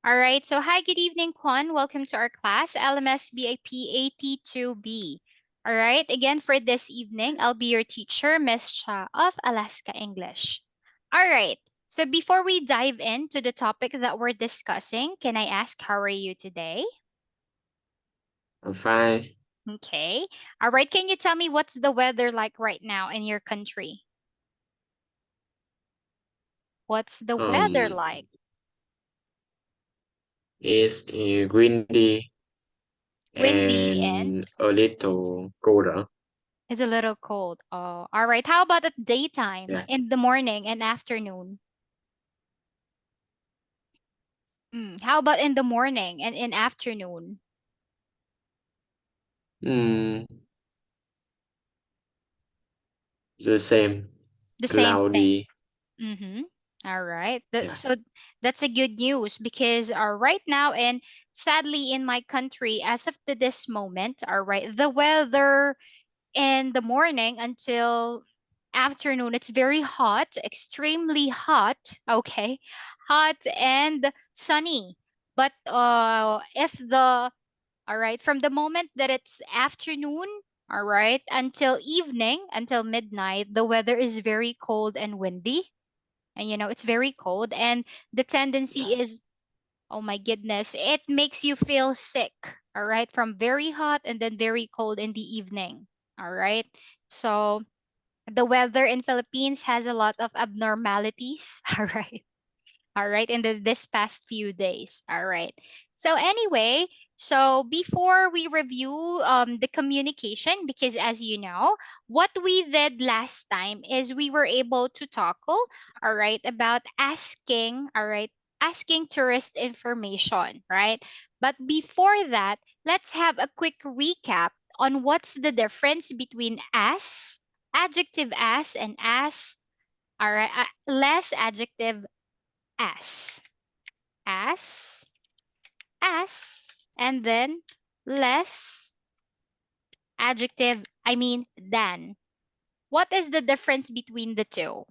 All right. So, hi, good evening, Quan. Welcome to our class, LMS BIP AT2B. All right. Again, for this evening, I'll be your teacher, Miss Cha of Alaska English. All right. So, before we dive into the topic that we're discussing, can I ask, how are you today? I'm fine. Okay. All right. Can you tell me what's the weather like right now in your country? What's the weather Um, like? it's windy Windy and and a little colder. it's a little cold. Oh, all right. How about at daytime, Yeah. in the morning and afternoon? How about in the morning and in afternoon? Mm, the same. The same thing. Cloudy. Mm-hmm. All right. Yeah. So that's a good news because right now, and sadly in my country, as of to this moment, all right, the weather in the morning until afternoon, it's very hot, extremely hot. Okay, hot and sunny. But if the all right, from the moment that it's afternoon, all right, until evening, until midnight, the weather is very cold and windy. And it's very cold. And the Yeah. tendency is, oh my goodness, it makes you feel sick. All right, from very hot and then very cold in the evening. All right. So the weather in Philippines has a lot of abnormalities. All right. All right, in this past few days. All right. So anyway, so before we review the communication, because as you know, what we did last time is we were able to tackle, all right, about asking, all right, asking tourist information, right? But before that, let's have a quick recap on what's the difference between as, adjective as, and as, all right, less adjective as, as, as, and then less adjective, than. What is the difference between the two?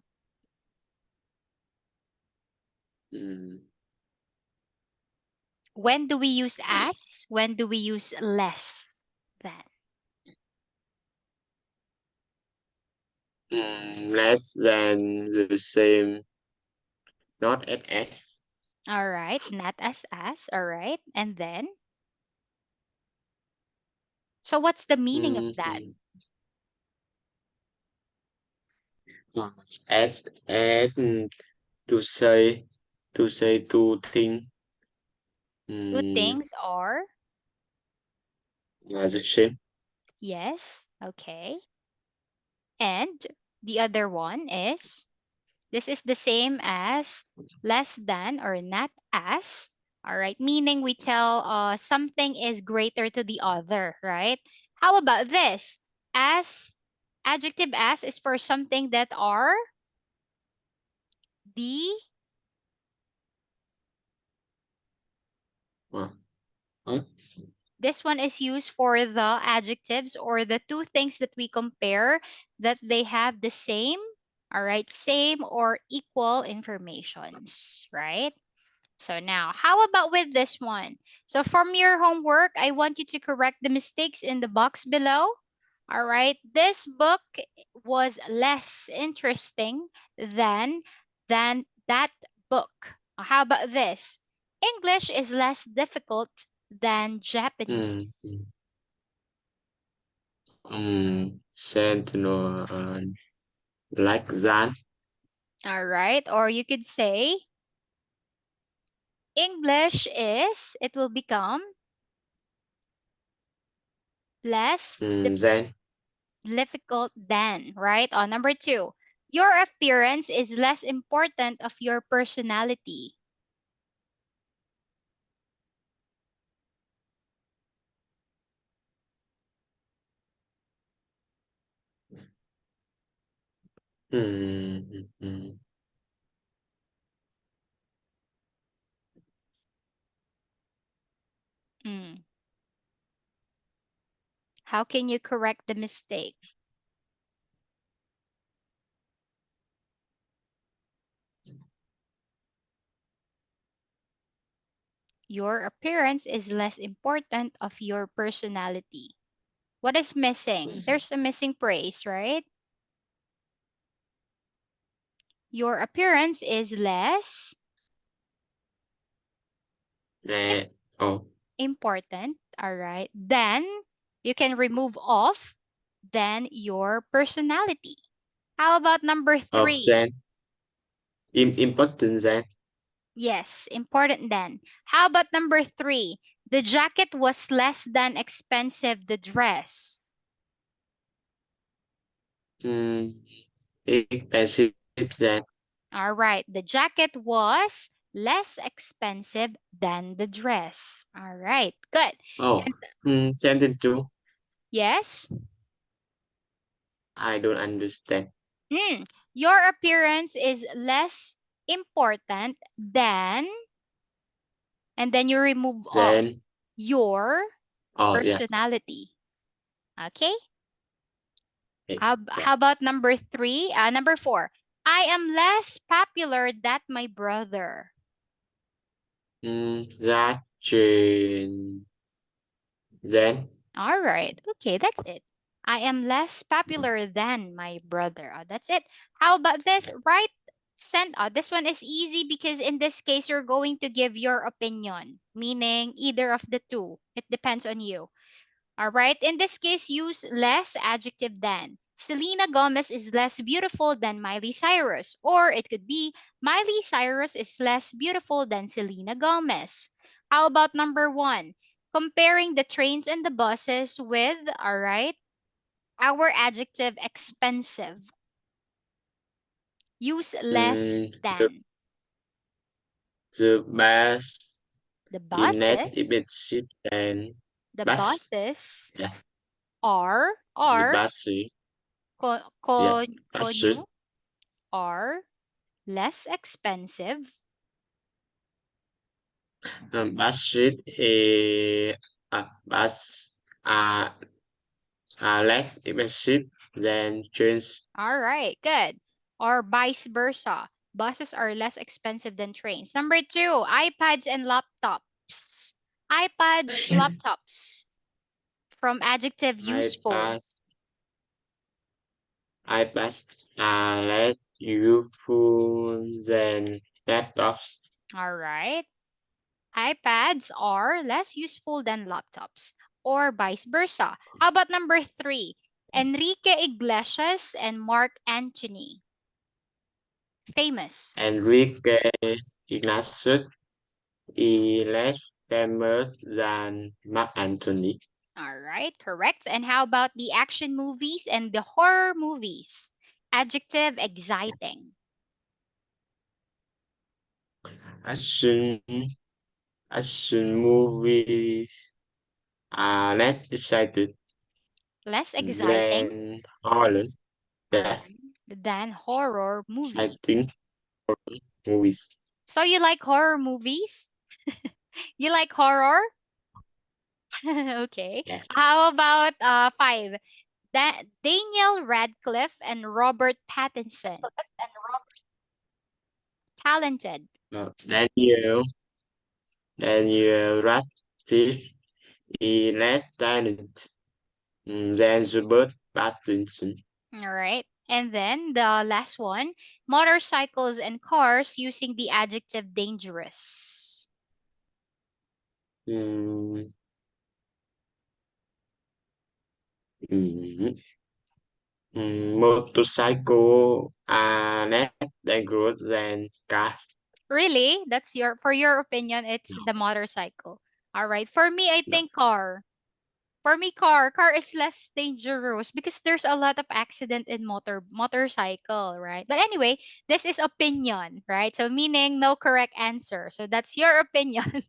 Mm, When do we use as? When do we use less than? less than the same. Not at. All right, not as, all right. And then, so what's the meaning of that? Mm, as to say two things. Two Mm, things are, are the same. yes, okay. And the other one is, this is the same as less than or not as. All right, meaning we tell something is greater to the other, right? How about this? As, adjective as is for something that are the, Uh, huh? this one is used for the adjectives or the two things that we compare that they have the same, all right, same or equal informations, right? So now, how about with this one? So from your homework, I want you to correct the mistakes in the box below. All right. This book was less interesting than that book. How about this? English is less difficult than Mm, Japanese. mm. Sentinel like that. All right. Or you could say English is, it will become less Then difficult than, right? On number two, your appearance is less important of your personality. mm, mm, Mm. How can you correct the mistake? Your appearance is less important of your personality. What is missing? There's a missing praise, right? Your appearance is less Le, oh, important, all right? Then you can remove off, then your personality. How about number oh, three? then, important then, Yes, important then. How about number three? The jacket was less than expensive the dress. mm, expensive then. All right, the jacket was less expensive than the dress. All right, good. Oh, And sentence two, yes, I don't understand. mm, your appearance is less important than, and then you remove off Then, your oh, yes, personality. Okay? yeah. How about number three? Number four. I am less popular than my brother. That change, then, All right. Okay, that's it. I am less popular than my brother. That's it. How about this? Right? Send out. This one is easy because in this case, you're going to give your opinion, meaning either of the two. It depends on you. All right. In this case, use less adjective than. Selena Gomez is less beautiful than Miley Cyrus. Or it could be Miley Cyrus is less beautiful than Selena Gomez. How about number one? Comparing the trains and the buses with, all right, our adjective expensive. Use less the, than. the bus The in net buses, image and the bus, buses yeah, the are, bus, co- yeah, co- bus, conyu, are less expensive. bus, bus, uh, less expensive than trains All right, good. Or vice versa. Buses are less expensive than trains. Number two, iPads and laptops. iPads, laptops. From adjective I useful. pass iPads are less useful than laptops All right. iPads are less useful than laptops. Or vice versa. How about number three? Enrique Iglesias and Mark Antony. Famous. and Enrique Ignatius is less famous than Mark Anthony. All right, correct. And how about the action movies and the horror movies? Adjective exciting. Action action movies are less excited Less exciting than Holland. ex- Yes, than horror movies. exciting movies. So you like horror movies? You like horror? Okay. Yeah. How about five? That Daniel Radcliffe and Robert Pattinson. Talented. Daniel Radcliffe is less talented than Robert Pattinson. All right. And then the last one, motorcycles and cars using the adjective dangerous. Mm, mm, Motorcycle are less dangerous than cars. Really? That's your, for your opinion, it's the motorcycle. All right. For me, I No, think car. For me, car is less dangerous because there's a lot of accident in motorcycle, right? But anyway, this is opinion, right? So meaning no correct answer. So that's your opinion.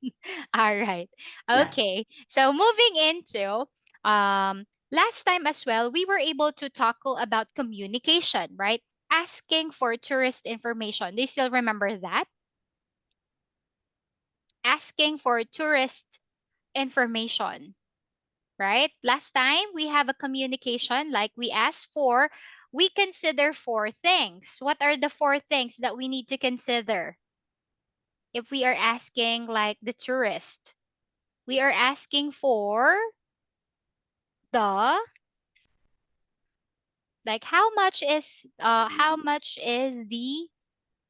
All right. yeah. Okay. So moving into last time as well, we were able to tackle about communication, right? Asking for tourist information. Do you still remember that? Asking for tourist information, right? Last time we have a communication like we asked for, we consider four things. What are the four things that we need to consider? if we are asking like the tourist, we are asking for the, like, how much is the, do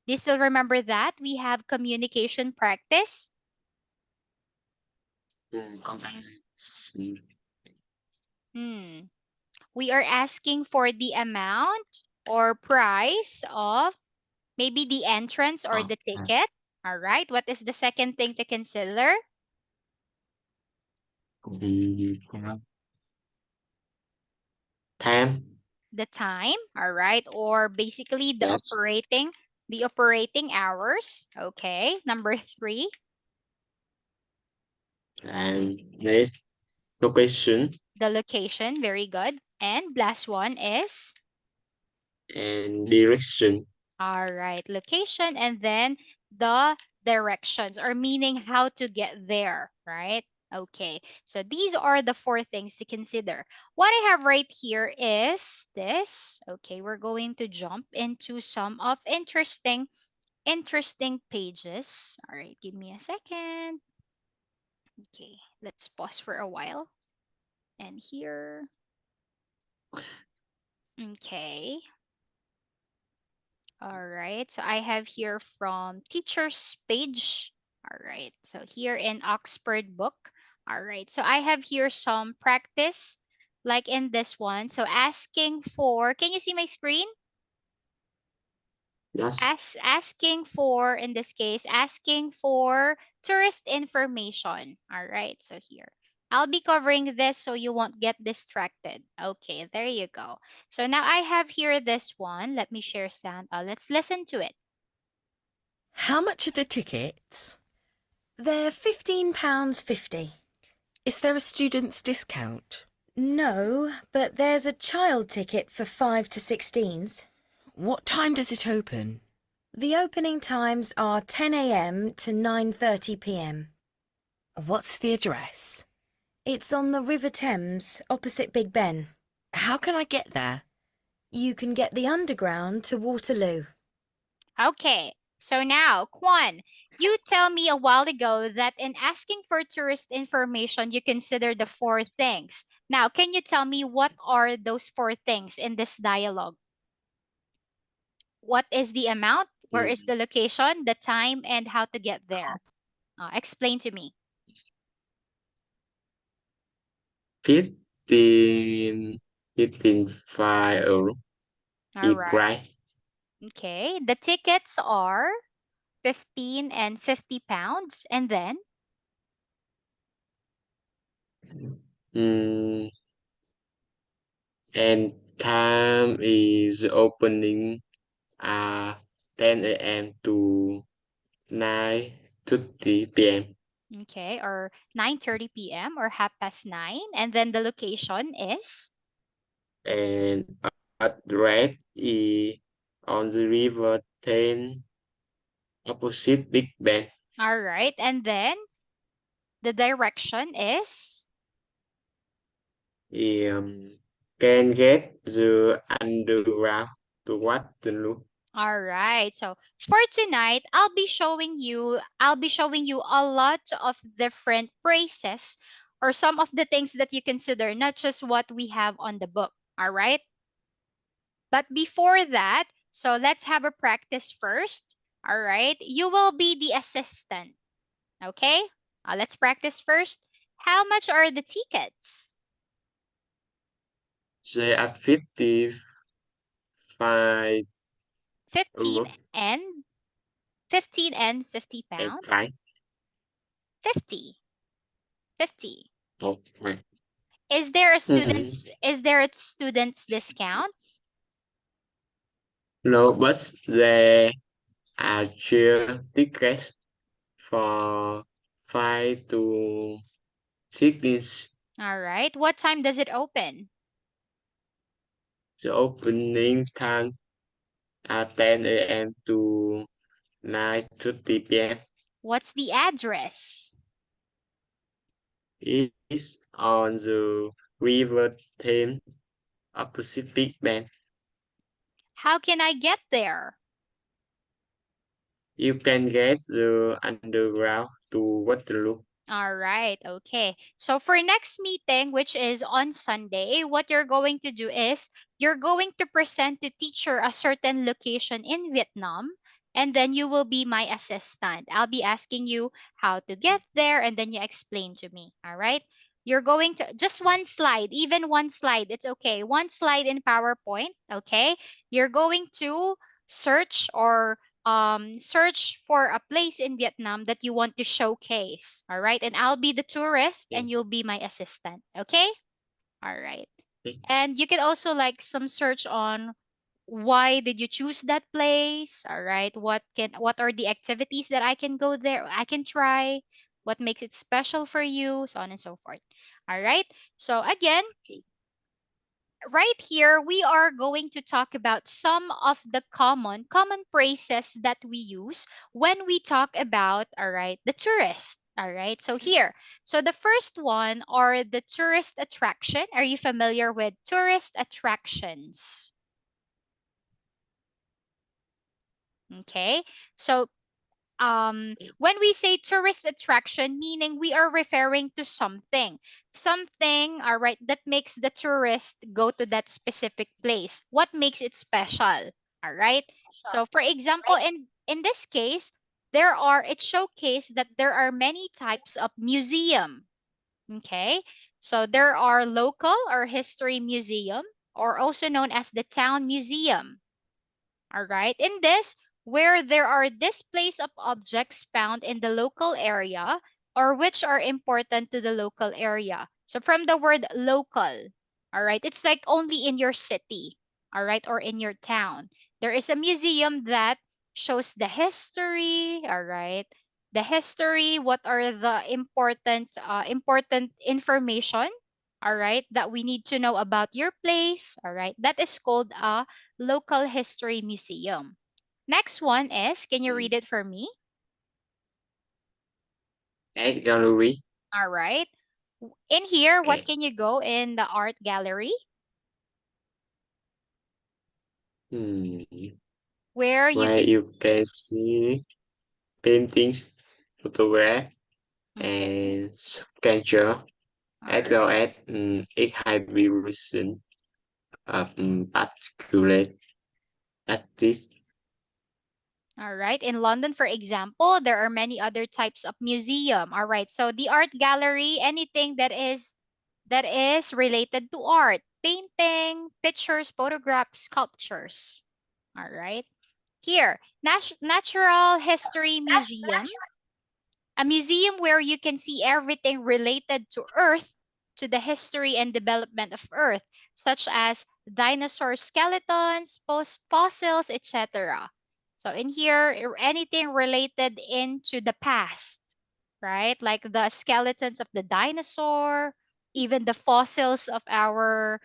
you still remember that? We have communication practice. Comparison. Hmm. We are asking for the amount or price of maybe the entrance or the ticket. All right. What is the second thing to consider? The time. The time. All right. Or basically Yes. the operating hours. Okay. Number three, And next location the location. Very good. And last one is, and direction. all right, location and then the directions, or meaning how to get there, right? Okay, so these are the four things to consider. What I have right here is this. Okay, we're going to jump into some of interesting pages. All right, give me a second. Okay, let's pause for a while. And here, okay. All right. So I have here from teacher's page. All right. So here in Oxford book. All right. So I have here some practice like in this one. So asking for, can you see my screen? Yes. Asking for, in this case, asking for tourist information. All right. So here. I'll be covering this so you won't get distracted. Okay, there you go. So now I have here this one. Let me share sound. Let's listen to it. How much are the tickets? They're £15.50. Is there a student's discount? No, but there's a child ticket for 5 to 16s. What time does it open? The opening times are 10 a.m. to 9:30 p.m. What's the address? It's on the River Thames, opposite Big Ben. How can I get there? You can get the underground to Waterloo. Okay, so now, Quan, you tell me a while ago that in asking for tourist information, you consider the four things. Now, can you tell me what are those four things in this dialogue? What is the amount? Where is the location, the time, and how to get there? Explain to me. 15, 15 €. All Is right. right. Okay, the tickets are 15 and 50 pounds. And then, Mm, and time is opening at 10 a.m. to 9:30 p.m. okay, or 9:30 p.m. or 9:30. And then the location is, And address is on the river 10 opposite Big Ben. all right. And then the direction is, Um, can get the underground to Waterloo. all right. So for tonight, I'll be showing you a lot of different phrases or some of the things that you consider, not just what we have on the book. All right. But before that, so let's have a practice first. All right. You will be the assistant. Okay. Let's practice first. How much are the tickets? They are 55 15 euro and 15 and 50 and pounds. 5. 50. 50. Oh, right. Is there a student's discount? No, but there are cheer tickets for 5 to 6. All right. What time does it open? The opening time at 10 a.m. to 9:30 p.m. What's the address? Is on the River Thames opposite Big Ben. How can I get there? You can get the underground to Waterloo. All right, okay. So for next meeting, which is on Sunday, what you're going to do is you're going to present to teacher a certain location in Vietnam, and then you will be my assistant. I'll be asking you how to get there, and then you explain to me. All right. You're going to just one slide, even one slide, it's okay. One slide in PowerPoint, okay? You're going to search or search for a place in Vietnam that you want to showcase. All right. And I'll be the tourist Okay. and you'll be my assistant. Okay. All right. Okay. And you can also like some search on why did you choose that place? All right. What are the activities that I can go there? I can try. What makes it special for you? So on and so forth. All right. So again, right here we are going to talk about some of the common phrases that we use when we talk about, all right, the tourist. All right, so here, so the first one are the tourist attraction. Are you familiar with tourist attractions? Okay, so when we say tourist attraction, meaning we are referring to something, all right, that makes the tourist go to that specific place. What makes it special? All right. So for example, in this case, it showcased that there are many types of museum. Okay, so there are local or history museum, or also known as the town museum. All right. In this, where there are displays of objects found in the local area or which are important to the local area. So from the word local, all right, it's like only in your city, all right, or in your town. There is a museum that shows the history, all right. The history, what are the important information, all right, that we need to know about your place, all right. That is called a local history museum. Next one is, can you read it for me? Art gallery. All right. In here, what Okay. can you go in the art gallery? Hmm. Where you Where can you can see paintings, photograph, okay. and sculpture, All as well right. as exhibition of particular artists. All right. In London, for example, there are many other types of museum. All right. So the art gallery, anything that is related to art, painting, pictures, photographs, sculptures. All right. Here, Natural History Museum, a museum where you can see everything related to Earth, to the history and development of Earth, such as dinosaur skeletons, fossils, etc. So in here, anything related into the past, right? Like the skeletons of the dinosaur, even the fossils of our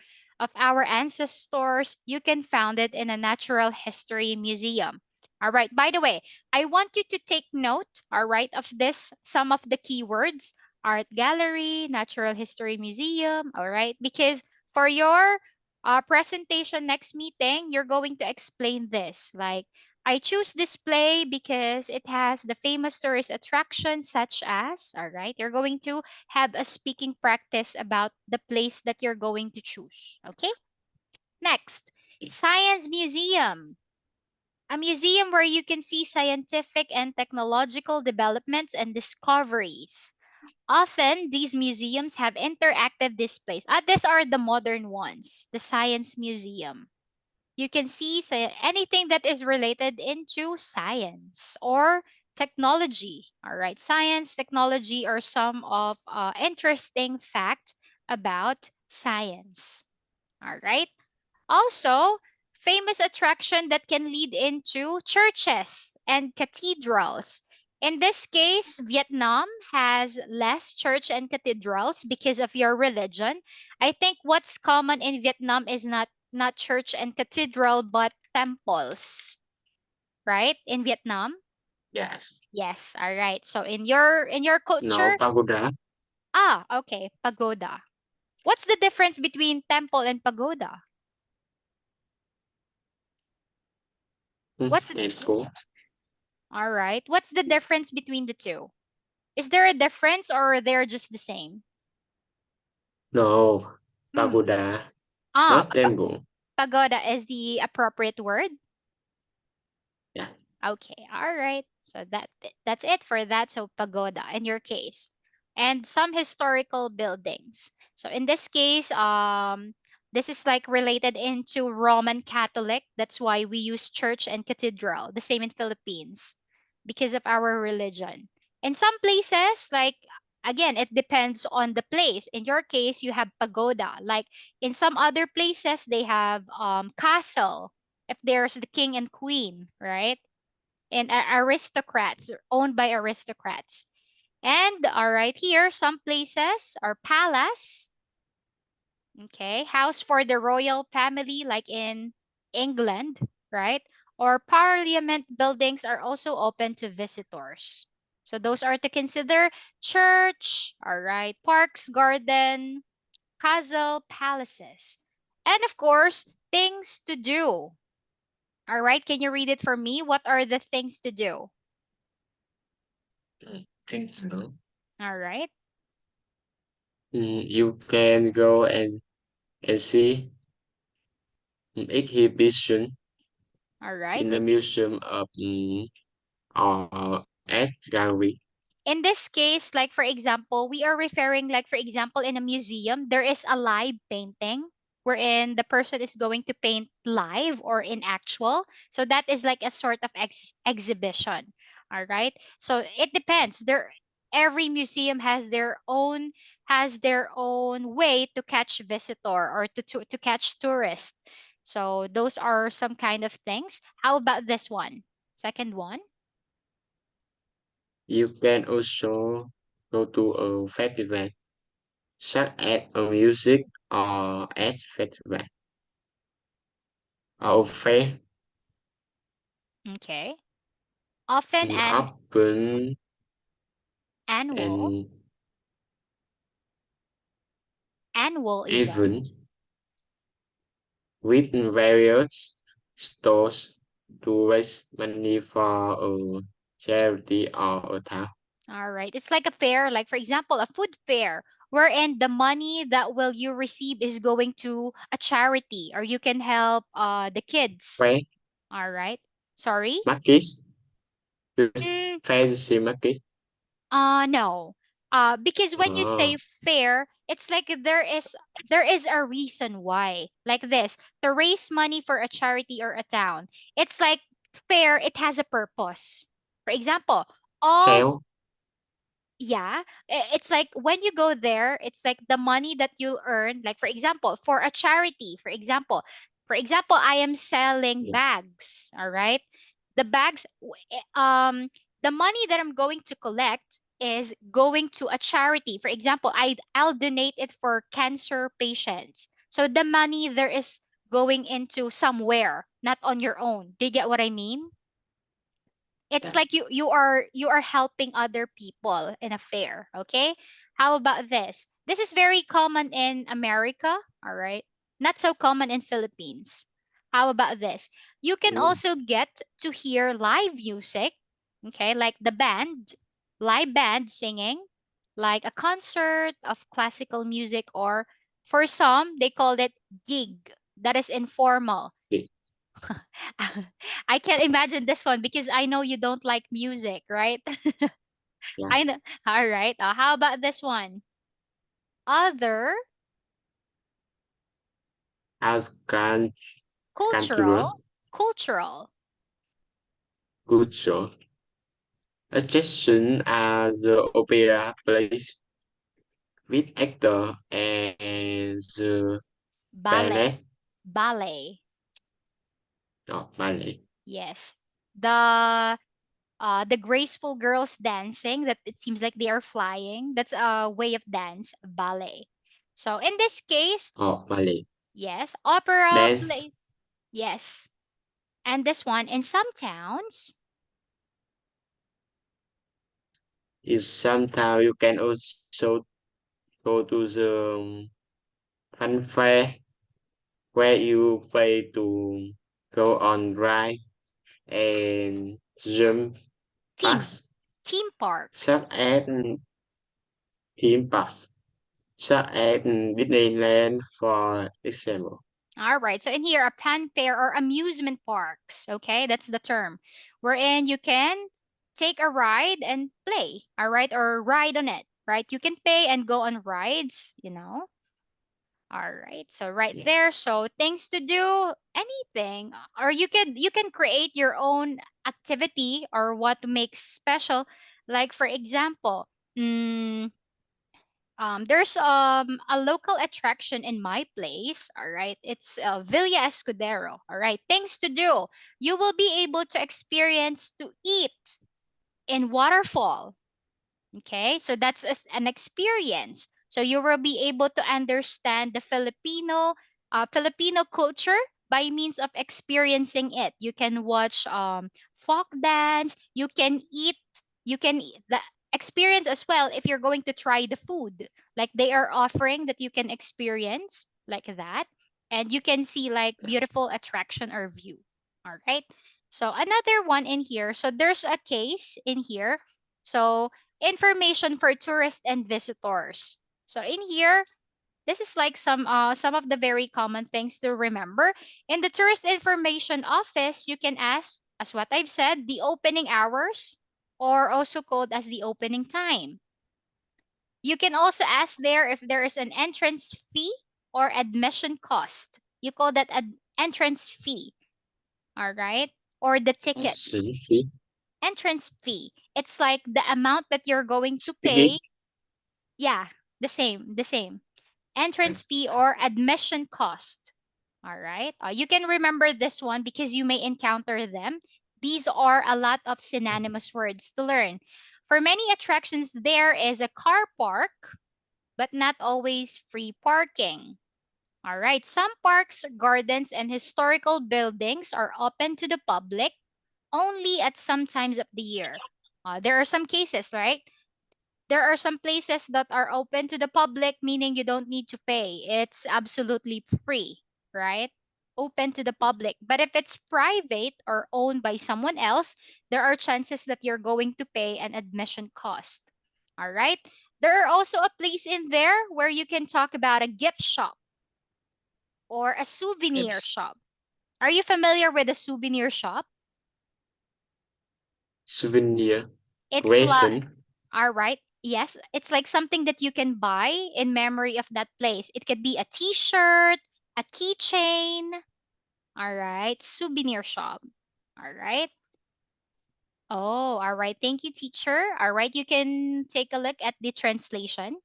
ancestors, you can find it in a natural history museum. All right. By the way, I want you to take note, all right, of this, some of the keywords: art gallery, natural history museum, all right, because for your presentation next meeting, you're going to explain this. Like, I choose this play because it has the famous tourist attractions such as, all right, you're going to have a speaking practice about the place that you're going to choose. Okay. Next, science museum, a museum where you can see scientific and technological developments and discoveries. Often, these museums have interactive displays. These are the modern ones, the Science Museum. You can see anything that is related into science or technology. All right, science, technology, or some of interesting fact about science. All right. Also, famous attraction that can lead into churches and cathedrals. In this case, Vietnam has less church and cathedrals because of your religion. I think what's common in Vietnam is not church and cathedral but temples, right? In Vietnam? Yes. Yes, all right. So in your No culture, pagoda. okay, pagoda. What's the difference between temple and pagoda? What's And school. All right. What's the difference between the two? Is there a difference or they're just the same? No, Hmm. pagoda, Ah, not temple. pagoda is the appropriate word. Yeah. Okay, all right. So that's it for that. So pagoda in your case, and some historical buildings. So in this case, this is like related into Roman Catholic. That's why we use church and cathedral. The same in Philippines, because of our religion. In some places, like again, it depends on the place. In your case, you have pagoda. Like in some other places, they have castle. If there's the king and queen, right? And aristocrats owned by aristocrats. And all right, here some places are palace, okay, house for the royal family, like in England, right? Or parliament buildings are also open to visitors. So those are to consider: church, all right, parks, garden, castle, palaces, and of course things to do. All right, can you read it for me? What are the things to do? I think no. All right. You can go and see exhibition All right. in the museum of or art gallery. In this case, like for example, we are referring, like for example, in a museum, there is a live painting wherein the person is going to paint live or in actual. So that is like a sort of exhibition. All right. So it depends. There, every museum has their own way to catch visitor or to catch tourists. So those are some kind of things. How about this one? Second one. You can also go to a festival, such as a music or art festival or fair, Okay. Often an open annual and annual event. even with various stores to raise money for a charity or a town. All right. It's like a fair, like for example, a food fair, wherein the money that will you receive is going to a charity, or you can help the kids. Fair All right. Sorry. markets, this Mm, fancy market. no. Because when you say Oh, fair, it's like there is a reason why. Like this, to raise money for a charity or a town. It's like fair, it has a purpose. For example, all sale, yeah, it's like when you go there, it's like the money that you'll earn, like for example, for a charity, for example, I am selling yeah, bags, all right? The bags the money that I'm going to collect is going to a charity. For example, I'll donate it for cancer patients. So the money there is going into somewhere, not on your own. Do you get what I mean? It's yeah. like you are helping other people in a fair. Okay, how about this? This is very common in America, all right, not so common in Philippines. How about this? You can Mm, also get to hear live music, okay, like the band, live band singing, like a concert of classical music, or for some they called it gig, that is informal. yeah, I can't imagine this one because I know you don't like music, right? I yes. know. All right. How about this one? Other As cultural, cultural, cultural. good show. Adjacent as the opera place with actor and the Ballet, ballet ballet. or ballet. Yes. The graceful girls dancing that it seems like they are flying. That's a way of dance, ballet. So in this case, Or ballet. yes, opera Dance plays. Yes. And this one in some towns, is sometimes you can also go to the fun fair where you pay to go on ride and jump. Theme. Pass. Theme Such parks. as theme parks, such as Disneyland, for example. All right. So in here, a pan fair or amusement parks. Okay, that's the term. Wherein you can take a ride and play. All right, or ride on it. Right. You can pay and go on rides. All right. So right Yeah. there. So things to do, anything, or you can create your own activity or what makes special. Like for example, mm, there's a local attraction in my place. All right, it's Villa Escudero. All right, things to do. You will be able to experience to eat in waterfall. Okay, so that's an experience. So you will be able to understand the Filipino culture by means of experiencing it. You can watch folk dance. You can eat the experience as well if you're going to try the food. Like they are offering that you can experience like that, and you can see like beautiful attraction or view. All right. So another one in here. So there's a case in here. So information for tourists and visitors. So in here, this is like some of the very common things to remember. In the tourist information office, you can ask, as what I've said, the opening hours, or also called as the opening time. You can also ask there if there is an entrance fee or admission cost. You call that an entrance fee, all right? Or the ticket. See. Entrance fee. It's like the amount that you're going to Sticky. pay. Yeah, the same. Entrance fee or admission cost. All right. You can remember this one because you may encounter them. These are a lot of synonymous words to learn. For many attractions, there is a car park, but not always free parking. All right. Some parks, gardens, and historical buildings are open to the public only at some times of the year. There are some cases, right? There are some places that are open to the public, meaning you don't need to pay. It's absolutely free, right? Open to the public. But if it's private or owned by someone else, there are chances that you're going to pay an admission cost. All right. There are also a place in there where you can talk about a gift shop or a souvenir Yes. shop. Are you familiar with a souvenir shop? Souvenir. It's like, Question. all right, yes, it's like something that you can buy in memory of that place. It could be a t-shirt, a keychain, all right, souvenir shop. All right. Oh, all right. Thank you, teacher. All right, you can take a look at the translation.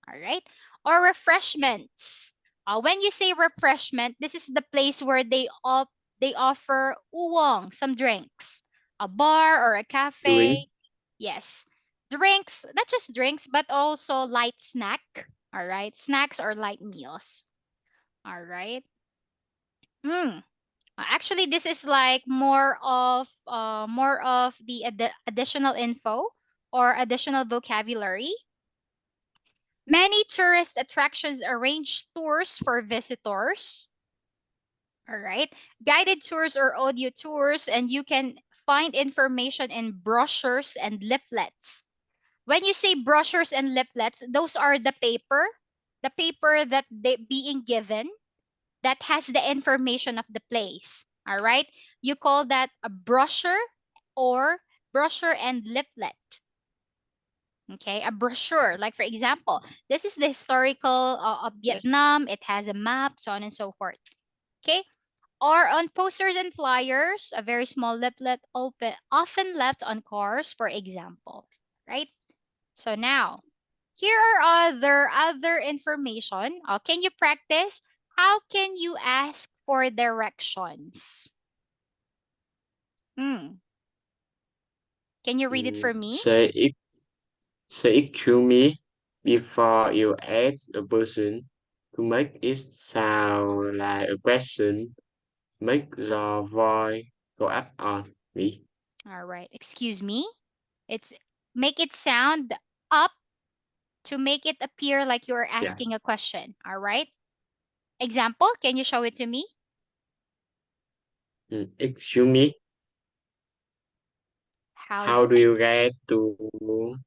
All right. Or refreshments. When you say refreshment, this is the place where they offer uwong, some drinks, a bar or a cafe. Drink. Yes. Drinks, not just drinks, but also light snack. All right. Snacks or light meals. All right. Mm. Actually, this is like more of the additional info or additional vocabulary. Many tourist attractions arrange tours for visitors. All right. Guided tours or audio tours, and you can find information in brochures and leaflets. When you say brochures and leaflets, those are the paper that they being given that has the information of the place. All right? You call that a brochure or brochure and leaflet. Okay, a brochure. Like for example, this is the historical of Yes. Vietnam. It has a map, so on and so forth. Okay, or on posters and flyers, a very small leaflet open, often left on cars, for example. Right? So now, here are other information. Can you practice? How can you ask for directions? Hmm. Can you read it for me? Say it to me before you ask a person. To make it sound like a question, make the voice go up on me. All right. Excuse me. It's make it sound up to make it appear like you're Yes. asking a question. All right. Example, can you show it to me? Excuse me. How How do do I? you get to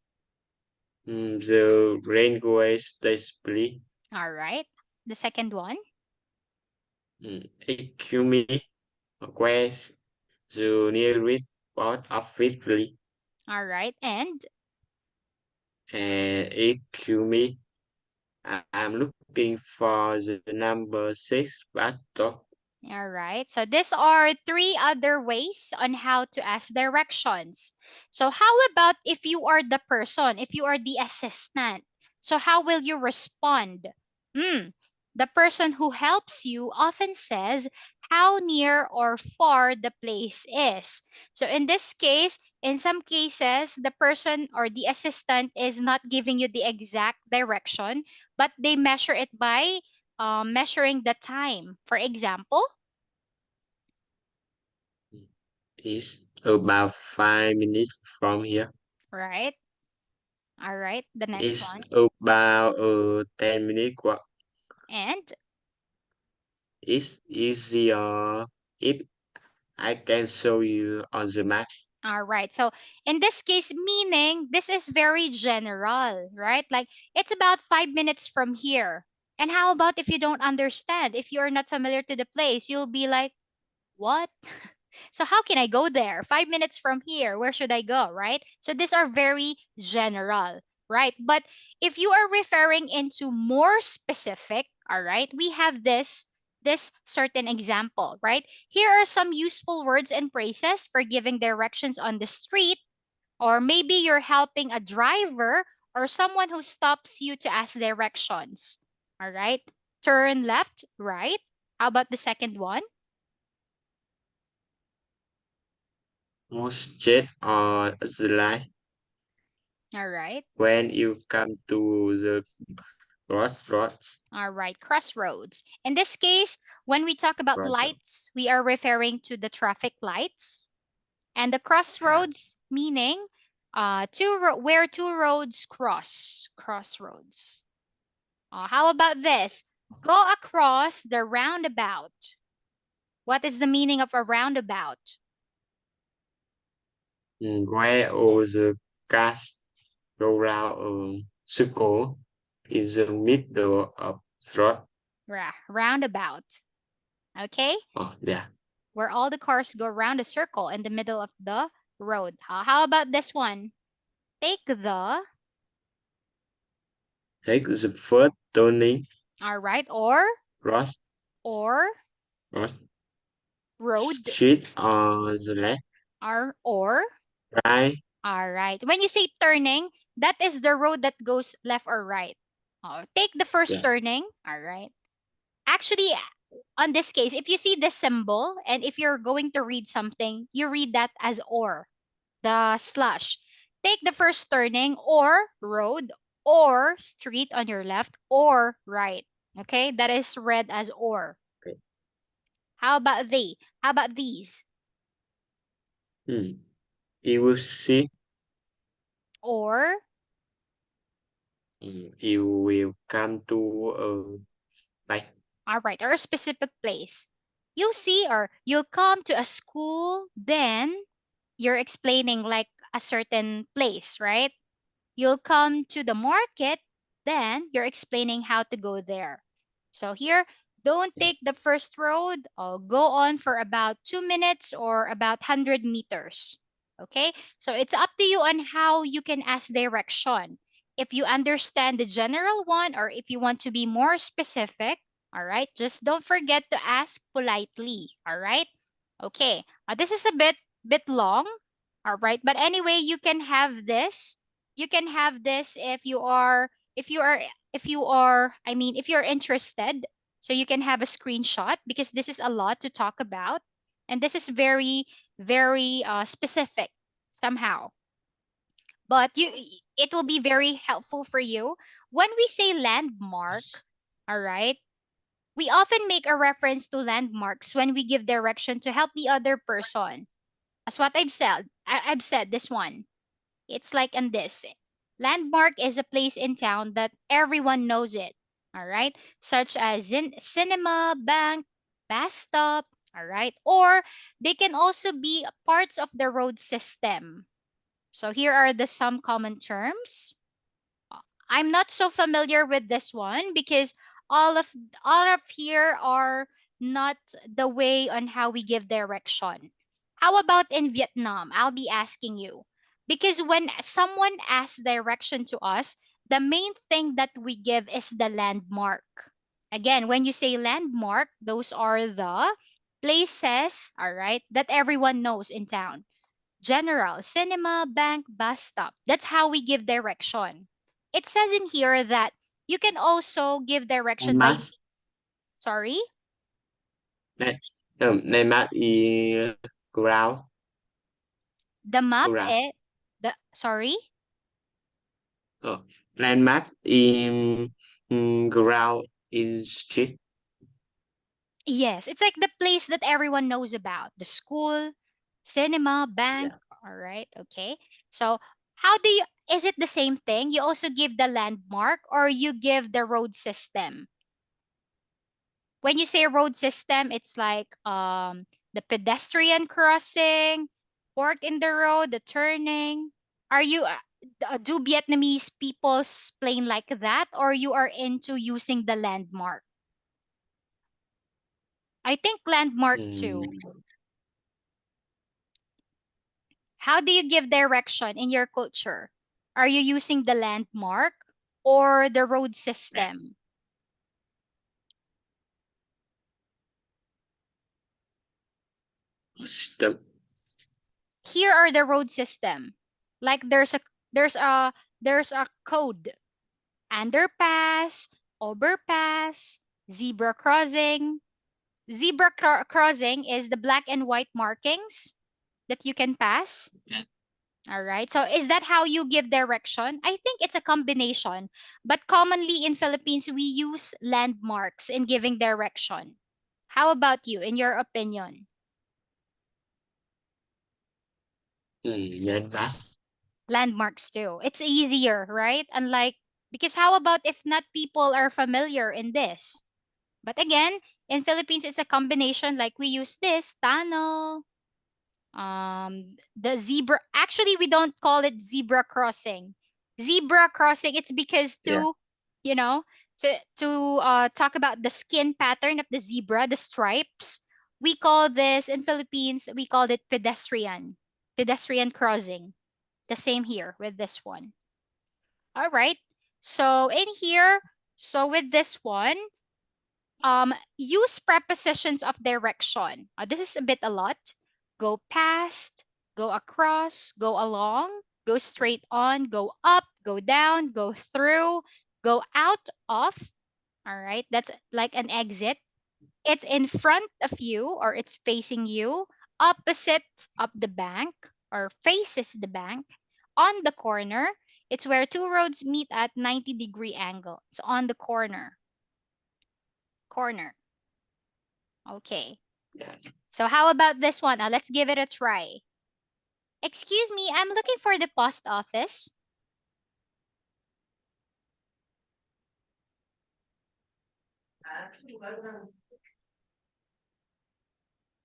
the railway station? All right. The second one. Excuse me, where's the nearest post office, please? All right. And And excuse me, I'm looking for the number 6 bus stop. all right. So these are three other ways on how to ask directions. So how about if you are the person, if you are the assistant? So how will you respond? Hmm. The person who helps you often says how near or far the place is. So in this case, in some cases, the person or the assistant is not giving you the exact direction, but they measure it by measuring the time. For example, It's about 5 minutes from here. right? All right, the next It's one. about 10 minutes walk. And It's easier if I can show you on the map. all right. So in this case, meaning this is very general, right? Like it's about 5 minutes from here. And how about if you don't understand? If you're not familiar to the place, you'll be like, what? So how can I go there? 5 minutes from here, where should I go, right? So these are very general, right? But if you are referring into more specific, all right, we have this certain example, right? Here are some useful words and phrases for giving directions on the street, or maybe you're helping a driver or someone who stops you to ask directions. All right? Turn left, right. How about the second one? Most jet on the line All right. when you come to the crossroads. All right, crossroads. In this case, when we talk about Crossroads. lights, we are referring to the traffic lights. And the Ah, crossroads meaning where two roads cross. Crossroads. How about this? Go across the roundabout. What is the meaning of a roundabout? where all the cars go round a circle is the middle of the road. Roundabout. Okay? Oh, S- yeah. Where all the cars go around a circle in the middle of the road. How about this one? Take the, Take the first turning all right, cross, or cross road, street on the left, or right, all right. When you say turning, that is the road that goes left or right. Take the first yeah, turning. All right. Actually, on this case, if you see the symbol and if you're going to read something, you read that as or, the slash. Take the first turning or road or street on your left or right. Okay, that is read as or. okay. How about they? How about these? Hmm. You will see, Or you will come to like, all right, or a specific place. You'll see or you'll come to a school, then you're explaining like a certain place, right? You'll come to the market, then you're explaining how to go there. So here, don't yeah, take the first road, or go on for about 2 minutes or about 100 meters. Okay? So it's up to you on how you can ask direction. If you understand the general one or if you want to be more specific, all right, just don't forget to ask politely. All right? Okay. This is a bit long, all right, but anyway, you can have this. You can have this if you are I mean if you're interested. So you can have a screenshot because this is a lot to talk about, and this is very specific somehow. But it will be very helpful for you when we say landmark. All right, we often make a reference to landmarks when we give direction to help the other person. As what I've said this one. It's like in this. Landmark is a place in town that everyone knows it. All right. Such as in cinema, bank, bus stop. All right. Or they can also be parts of the road system. So here are the some common terms. I'm not so familiar with this one because all of all of here are not the way on how we give direction. How about in Vietnam? I'll be asking you. Because when someone asks direction to us, the main thing that we give is the landmark. Again, when you say landmark, those are the places, all right, that everyone knows in town. General, cinema, bank, bus stop. That's how we give direction. It says in here that you can also give direction by, landmass sorry, này landmass is ground the map, ground sorry, oh, landmass in ground in street. yes, it's like the place that everyone knows about, the school, cinema, bank. Yeah. All right, okay. So, how do you, is it the same thing? You also give the landmark or you give the road system? When you say road system, it's like the pedestrian crossing, fork in the road, the turning. Are you do Vietnamese people explain like that, or you are into using the landmark? I think landmark too. Mm, How do you give direction in your culture? Are you using the landmark or the road system? system. Here are the road system. Like there's a there's a code: underpass, overpass, zebra crossing. Crossing is the black and white markings that you can pass. Yes. All right. So is that how you give direction? I think it's a combination, but commonly in Philippines we use landmarks in giving direction. How about you, in your opinion? Landmass. Landmarks too. It's easier, right? Unlike, because how about if not people are familiar in this? But again, in Philippines, it's a combination. Like we use this tunnel, the zebra. Actually, we don't call it zebra crossing. Zebra crossing. It's because Yeah. you know, to talk about the skin pattern of the zebra, the stripes. We call this in Philippines. We called it pedestrian crossing. The same here with this one. All right. So in here, so with this one, use prepositions of direction. This is a bit a lot. Go past, go across, go along, go straight on, go up, go down, go through, go out of. All right, that's like an exit. It's in front of you or it's facing you, opposite of the bank or faces the bank, on the corner. It's where two roads meet at 90-degree angle. It's on the corner. Corner. Okay. Yeah. So how about this one? Let's give it a try. Excuse me, I'm looking for the post office.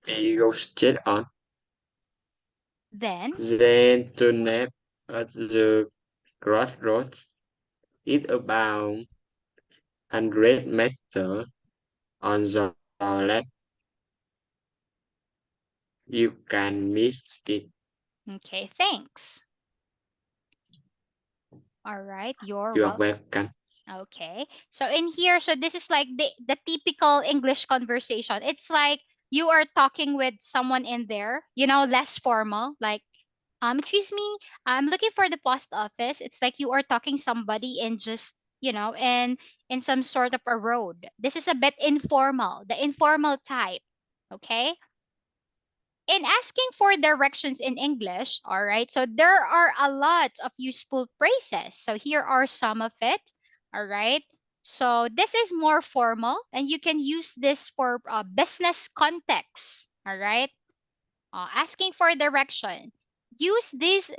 And you go straight on. Then, Then turn left at the crossroads. It's about 100 meters on the left. You can miss it. okay, thanks. All right, you're You are well. welcome. Okay. So in here, so this is like the typical English conversation. It's like you are talking with someone in there, less formal, like, excuse me, I'm looking for the post office. It's like you are talking somebody in just, in some sort of a road. This is a bit informal, the informal type. Okay. In asking for directions in English, all right, so there are a lot of useful phrases. So here are some of it, all right. So this is more formal, and you can use this for business context, all right. Asking for direction. Use these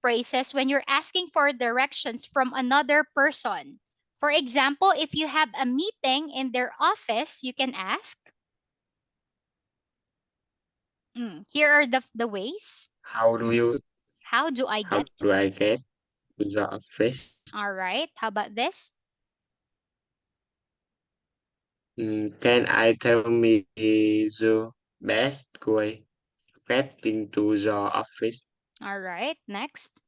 phrases when you're asking for directions from another person. For example, if you have a meeting in their office, you can ask, here are the ways. How do you? How do I How get? do I get to the office? All right. How about this? Can I tell me the best way getting to the office? All right. Next.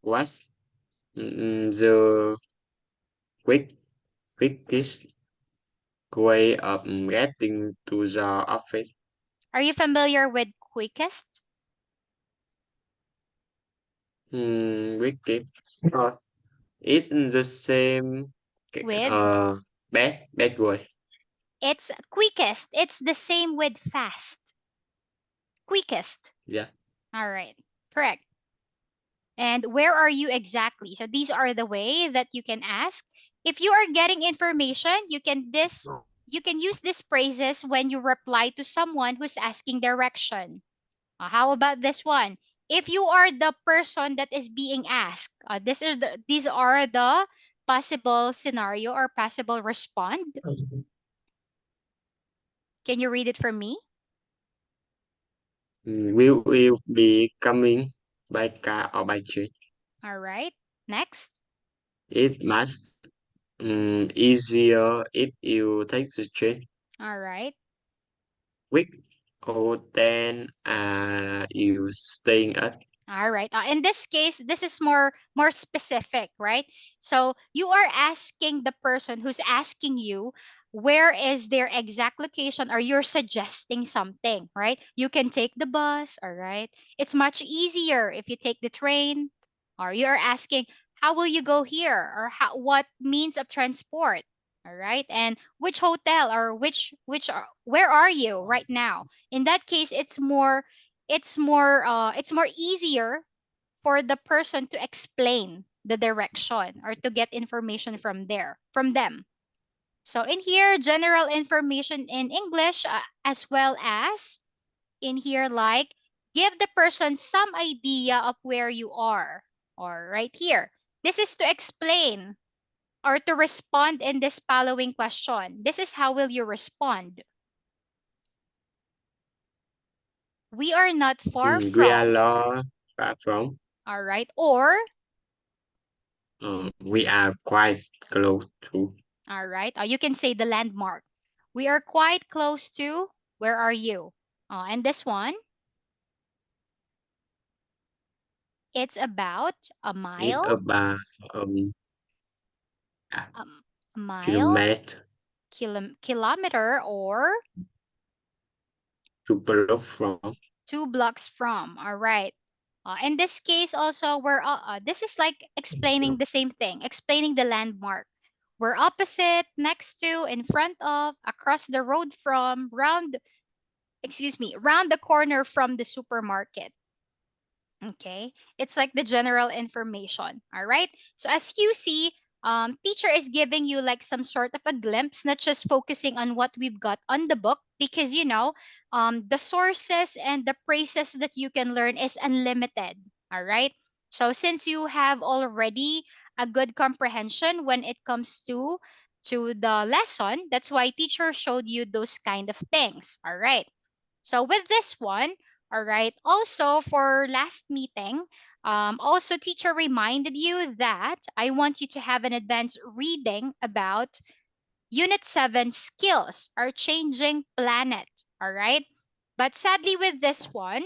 What's the quick quickest way of getting to the office? Are you familiar with quickest? Quickest. Oh, it's the same With best way. it's quickest. It's the same with fast. Quickest. Yeah. All right. Correct. And where are you exactly? So these are the way that you can ask. If you are getting information, you can use these phrases when you reply to someone who's asking direction. How about this one? If you are the person that is being asked, these are the possible scenario or possible respond. Can you read it for me? Will you be coming by car or by train? All right. Next. It must easier if you take the train. All right. Quick or then you staying at. All right. In this case, this is more specific, right? So you are asking the person who's asking you where is their exact location, or you're suggesting something, right? You can take the bus, all right? It's much easier if you take the train, or you're asking how will you go here, or what means of transport, all right? And which hotel, or where are you right now? In that case, it's more easier for the person to explain the direction or to get information from them. So in here, general information in English, as well as in here, like give the person some idea of where you are, or right here, this is to explain or to respond in this following question. This is how will you respond. We are not far We are from, far from. all right, or We are quite close to. all right. You can say the landmark. We are quite close to. Where are you? And this one, it's about a It's mile, about a a mile, kilometer kilometer, or to below from. 2 blocks from. All right. In this case, also, this is like explaining the same thing, explaining the landmark. We're opposite, next to, in front of, across the road from, round the corner from the supermarket. Okay, it's like the general information. All right. So as you see, teacher is giving you like some sort of a glimpse, not just focusing on what we've got on the book, because the sources and the phrases that you can learn is unlimited. All right. So since you have already a good comprehension when it comes to the lesson, that's why teacher showed you those kind of things. All right. So with this one, all right. Also for last meeting, also teacher reminded you that I want you to have an advanced reading about Unit 7 skills, our changing planet. All right. But sadly with this one,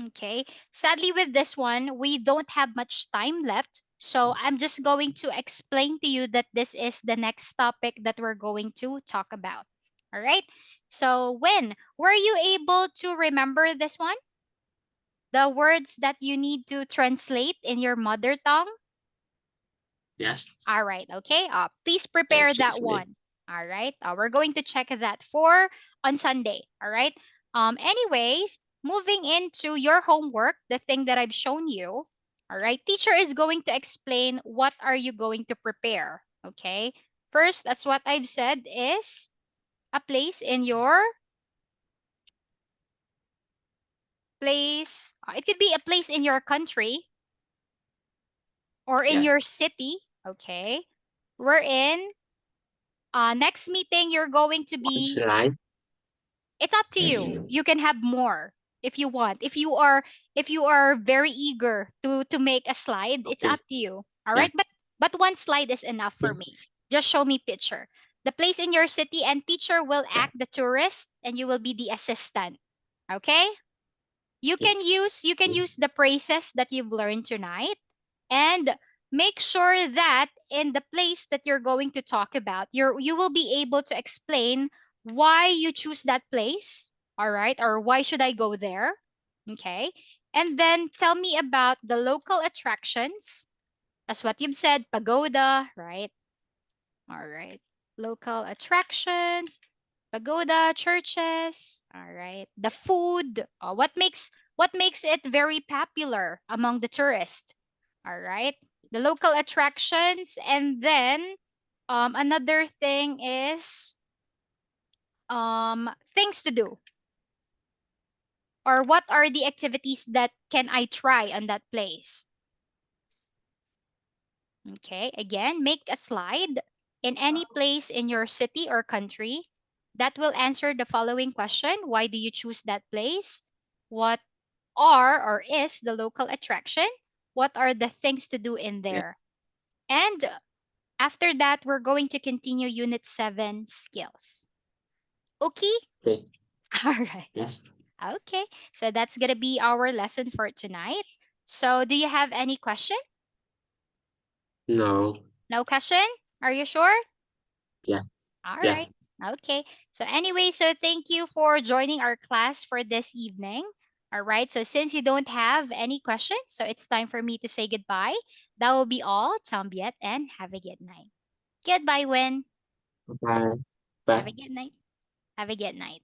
okay, sadly with this one, we don't have much time left. So I'm just going to explain to you that this is the next topic that we're going to talk about. All right. So when were you able to remember this one? The words that you need to translate in your mother tongue? Yes. All right, okay. Please prepare that Excuse me. one. All right. We're going to check that for on Sunday. All right. Anyways, moving into your homework, the thing that I've shown you. All right. Teacher is going to explain what are you going to prepare. Okay. First, that's what I've said is a place in your place. It could be a place in your country or in Yeah. your city. Okay. We're in next meeting, you're going to One be, slide. it's up to you. You can have more. if you want. If you are very eager to make a slide, it's Okay. up to you. All right? Yes. But one slide is enough for me. Just show me picture. The place in your city, and teacher will Yeah. act the tourist and you will be the assistant. Okay? You Yes. can use the phrases that you've learned tonight, and make sure that in the place that you're going to talk about, you will be able to explain why you choose that place, all right? Or why should I go there? Okay? And then tell me about the local attractions, as what you've said, pagoda, right? All right. Local attractions, pagoda, churches. All right. The food. What makes it very popular among the tourists? All right. The local attractions, and then another thing is things to do, or what are the activities that can I try on that place? Okay, again, make a slide in any place in your city or country that will answer the following question. Why do you choose that place? What are or is the local attraction? What are the things to do in Yes. there? And after that, we're going to continue Unit 7 skills. Okay? Okay. All right. Yes. Okay. So that's going to be our lesson for tonight. So, do you have any question? No. No question? Are you sure? Yes. All Yes. right. Okay. So anyway, so thank you for joining our class for this evening. All right. So since you don't have any questions, so it's time for me to say goodbye. That will be all. Tambiet, and have a good night. Goodbye, Win. Bye. Have Bye. a good night. Have a good night.